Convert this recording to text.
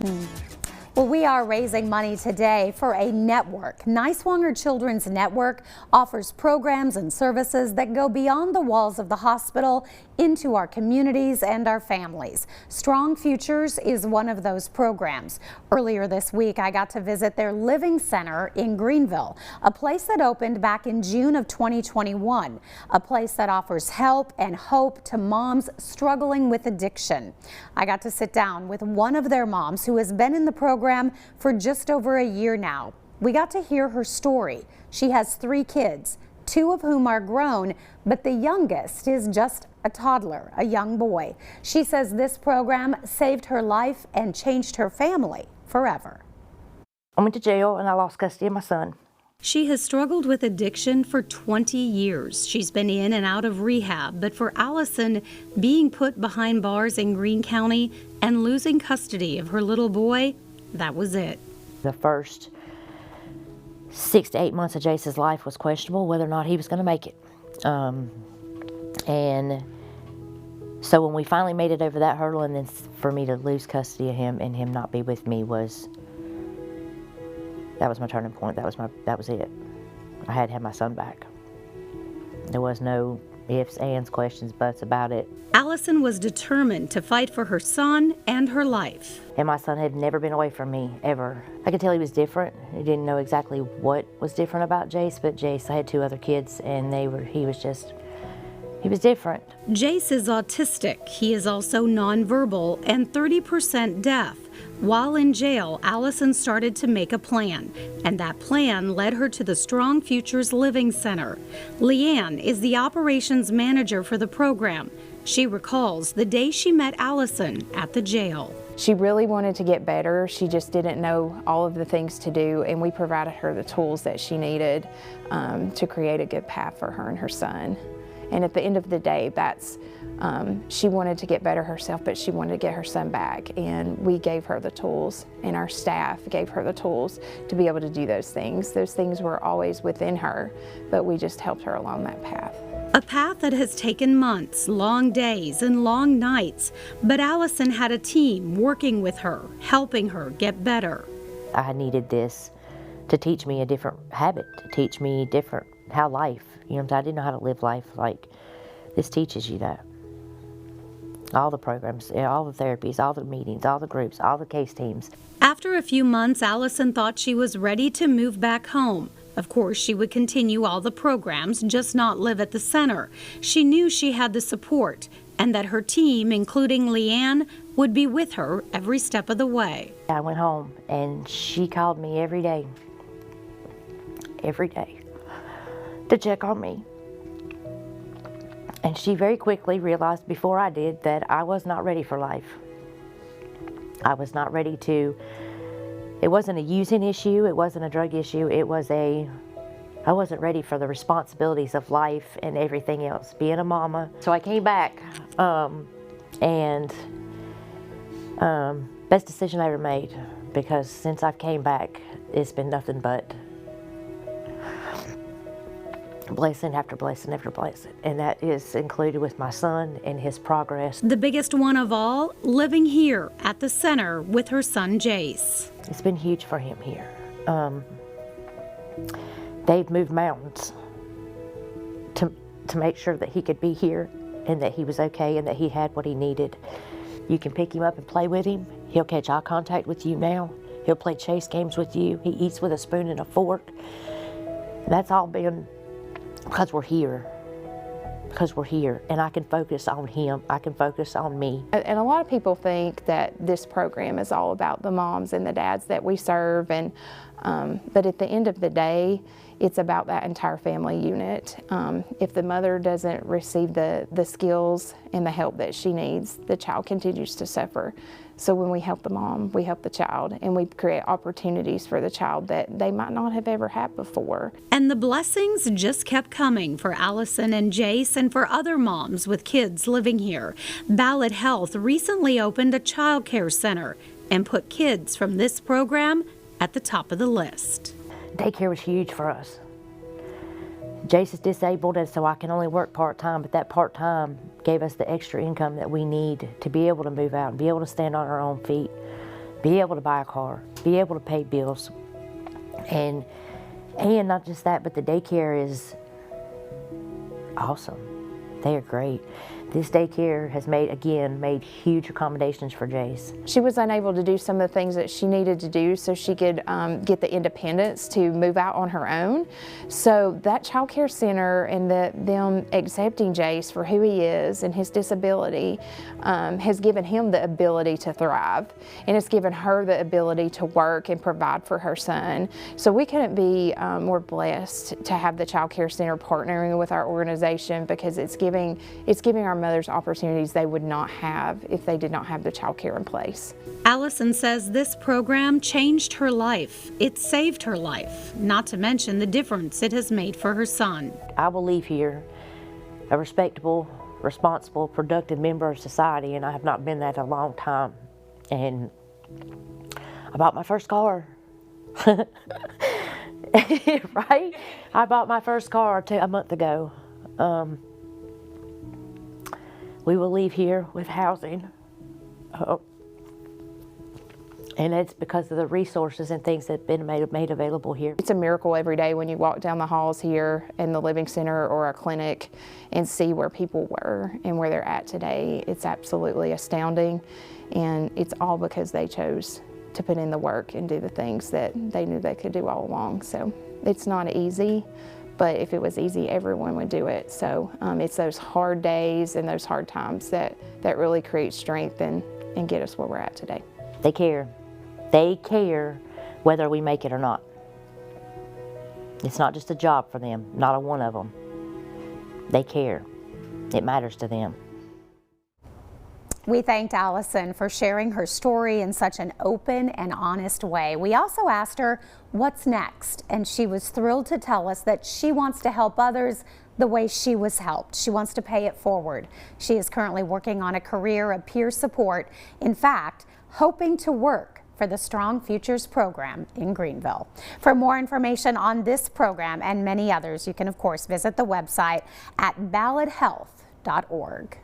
Well, we are raising money today for a network. Niswonger Children's Network offers programs and services that go beyond the walls of the hospital into our communities and our families. Strong Futures is one of those programs. Earlier this week, I got to visit their Living Center in Greeneville, a place that opened back in June of 2021, a place that offers help and hope to moms struggling with addiction. I got to sit down with one of their moms who has been in the program for just over a year now. We got to hear her story. She has 3 kids, 2 of whom are grown, but the youngest is just a toddler, a young boy. She says this program saved her life and changed her family forever. I went to jail and I lost custody of my son. She has struggled with addiction for 20 years. She's been in and out of rehab, but for Allison, being put behind bars in Greene County and losing custody of her little boy, that was it. The first 6 to 8 months of Jace's life was questionable whether or not he was going to make it. And so when we finally made it over that hurdle, and then for me to lose custody of him and him not be with me that was my turning point. That was it. I had to have my son back. There was no ifs, ands, questions, buts about it. Allison was determined to fight for her son and her life. And my son had never been away from me, ever. I could tell he was different. I didn't know exactly what was different about Jace, but Jace, I had 2 other kids, and he was different. Jace is autistic. He is also nonverbal and 30% deaf. While in jail, Allison started to make a plan, and that plan led her to the Strong Futures Living Center. Leanne is the operations manager for the program. She recalls the day she met Allison at the jail. She really wanted to get better. She just didn't know all of the things to do, and we provided her the tools that she needed to create a good path for her and her son. And at the end of the day, she wanted to get better herself, but she wanted to get her son back. And we gave her the tools, and our staff gave her the tools to be able to do those things. Those things were always within her, but we just helped her along that path. A path that has taken months, long days, and long nights. But Allison had a team working with her, helping her get better. I needed this to teach me a different habit, to teach me how life, I didn't know how to live life like this teaches you that. All the programs, all the therapies, all the meetings, all the groups, all the case teams. After a few months, Allison thought she was ready to move back home. Of course, she would continue all the programs, just not live at the center. She knew she had the support and that her team, including Leanne, would be with her every step of the way. I went home and she called me every day, to check on me. And she very quickly realized before I did that I was not ready for life. I was not ready it wasn't a using issue, it wasn't a drug issue, I wasn't ready for the responsibilities of life and everything else, being a mama. So I came back, and best decision I ever made, because since I've came back, it's been nothing but blessing after blessing after blessing, and that is included with my son and his progress. The biggest one of all, living here at the center with her son Jace. It's been huge for him here. They've moved mountains to make sure that he could be here and that he was okay and that he had what he needed. You can pick him up and play with him. He'll catch eye contact with you now. He'll play chase games with you. He eats with a spoon and a fork. That's all been because we're here, and I can focus on him, I can focus on me. And a lot of people think that this program is all about the moms and the dads that we serve, but at the end of the day, it's about that entire family unit. If the mother doesn't receive the skills and the help that she needs, the child continues to suffer. So when we help the mom, we help the child, and we create opportunities for the child that they might not have ever had before. And the blessings just kept coming for Allison and Jace and for other moms with kids living here. Ballad Health recently opened a child care center and put kids from this program at the top of the list. Daycare was huge for us. Jace is disabled, and so I can only work part-time, but that part-time gave us the extra income that we need to be able to move out and be able to stand on our own feet. be able to buy a car, be able to pay bills. And not just that, but the daycare is awesome. They are great. This daycare has made huge accommodations for Jace. She was unable to do some of the things that she needed to do so she could get the independence to move out on her own. So that child care center and them accepting Jace for who he is and his disability has given him the ability to thrive. And it's given her the ability to work and provide for her son. So we couldn't be more blessed to have the child care center partnering with our organization, because it's giving our mothers opportunities they would not have if they did not have the child care in place. Allison says this program changed her life. It saved her life, not to mention the difference it has made for her son. I will leave here a respectable, responsible, productive member of society, and I have not been that a long time. And I bought my first car. Right? I bought my first car a month ago. We will leave here with housing. And it's because of the resources and things that have been made available here. It's a miracle every day when you walk down the halls here in the Living Center or a clinic and see where people were and where they're at today. It's absolutely astounding, and it's all because they chose to put in the work and do the things that they knew they could do all along. So it's not easy, but if it was easy, everyone would do it. So it's those hard days and those hard times that really create strength and get us where we're at today. They care. They care whether we make it or not. It's not just a job for them, not a one of them. They care. It matters to them. We thanked Allison for sharing her story in such an open and honest way. We also asked her what's next, and she was thrilled to tell us that she wants to help others the way she was helped. She wants to pay it forward. She is currently working on a career of peer support. In fact, hoping to work for the Strong Futures program in Greeneville. For more information on this program and many others, you can of course visit the website at balladhealth.org.